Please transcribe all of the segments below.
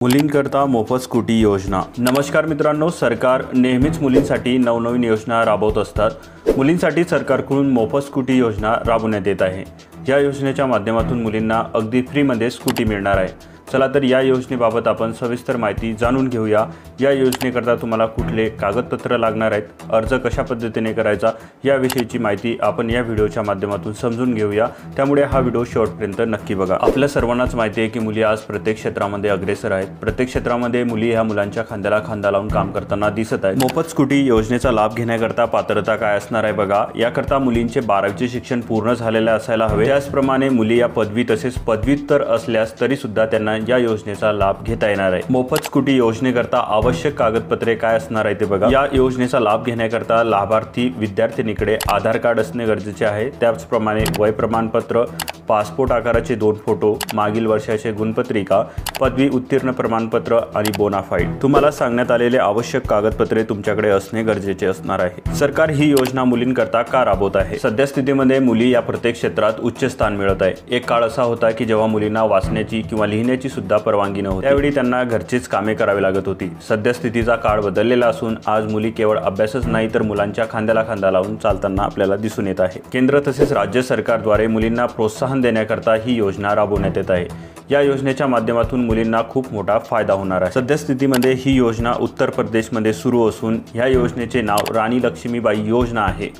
मुलींकरता मोफत स्कूटी योजना। नमस्कार मित्रांनो, सरकार नेहमीच मुलींसाठी नवनवीन योजना राबवत असतात। मुलींसाठी सरकारकडून मोफत स्कूटी योजना राबवण्यात येत आहे। या योजनेच्या माध्यमातून मुलींना अगदी फ्रीमध्ये स्कूटी मिळणार आहे। चला तर या योजनेबाबत आपण सविस्तर माहिती जाणून घेऊया। या योजनेकरता तुम्हाला कुठले कागदपत्र लागणार आहेत, अर्ज कशा पद्धतीने करायचा याविषयीची माहिती आपण या व्हिडिओच्या माध्यमातून समजून घेऊया। त्यामुळे हा व्हिडिओ शेवटपर्यंत नक्की बघा। आपल्या सर्वांनाच माहिती आहे की मुली आज प्रत्येक क्षेत्रामध्ये अग्रेसर आहेत। प्रत्येक क्षेत्रामध्ये मुली ह्या मुलांच्या खांद्याला खांदा लावून काम करताना दिसत आहेत। मोफत स्कूटी योजनेचा लाभ घेण्याकरता पात्रता काय असणार आहे बघा। याकरता मुलींचे 12वीचे शिक्षण पूर्ण झालेले असायला हवे। त्याचप्रमाणे मुली या पदवी तसेच पदव्युत्तर असल्यास तरी सुद्धा त्यांना या योजनेचा लाभ घेता येणार आहे। मोफत स्कूटी योजनेकरता आवश्यक कागदपत्रे काय असणार आहे ते बघा। या योजनेचा लाभ घेण्याकरता लाभार्थी विद्यार्थिनीकडे आधार कार्ड असणे गरजेचे आहे। त्याचप्रमाणे वय प्रमाणपत्र, पासपोर्ट आकाराचे 2 फोटो, मागील वर्षाचे गुणपत्रिका, पदवी उत्तीर्ण प्रमाणपत्र आणि बोनाफाईड। तुम्हाला सांगण्यात आलेले आवश्यक कागदपत्रे तुमच्याकडे असणे गरजेचे असणार आहे। सरकार ही योजना मुलींकरता का राबवत आहे? सध्या स्थितीमध्ये मुली या प्रत्येक क्षेत्रात उच्च स्थान मिळवत आहे। एक काळ असा होता की जेव्हा मुलींना वाचण्याची किंवा लिहिण्याची सुद्धा परवानगी नव्हती। त्यावेळी त्यांना घरचीच कामे करावी लागत होती। सध्या स्थितीचा काळ बदललेला असून आज मुली केवळ अभ्यासच नाही तर मुलांच्या खांद्याला खांदा लावून चालताना आपल्याला दिसून येत आहे। केंद्र तसेच राज्य सरकारद्वारे मुलींना प्रोत्साहन देण्याकरता ही योजना राबवण्यात येत आहे। या योजनेच्या माध्यमातून मुलींना खूप मोठा फायदा होणार आहे। सध्या स्थितीमध्ये ही योजना उत्तर प्रदेशमध्ये सुरू असून या योजनेचे नाव राणी लक्ष्मीबाई योजना आहे।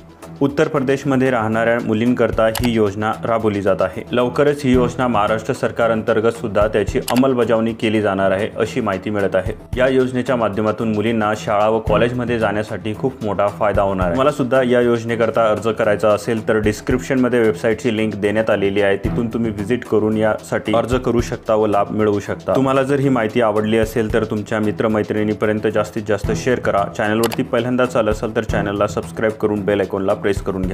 उत्तर प्रदेशमध्ये राहणाऱ्या मुलींकरता ही योजना राबवली जात आहे। लवकरच ही योजना महाराष्ट्र सरकार अंतर्गत सुद्धा त्याची अंमलबजावणी केली जाणार आहे अशी माहिती मिळत आहे। या योजनेच्या माध्यमातून मुलींना शाळा व कॉलेजमध्ये जाण्यासाठी खूप मोठा फायदा होणार आहे। मला सुद्धा या योजनेकरता अर्ज करायचा असेल तर डिस्क्रिप्शनमध्ये वेबसाईटची लिंक देण्यात आलेली आहे, तिथून तुम्ही व्हिजिट करून यासाठी अर्ज करू शकता व लाभ मिळवू शकता। तुम्हाला जर ही माहिती आवडली असेल तर तुमच्या मित्रमैत्रिणींपर्यंत जास्तीत जास्त शेअर करा। चॅनलवरती पहिल्यांदाच आला असाल तर चॅनलला सबस्क्राईब करून बेल आयकॉनला प्रेस करून घ्या।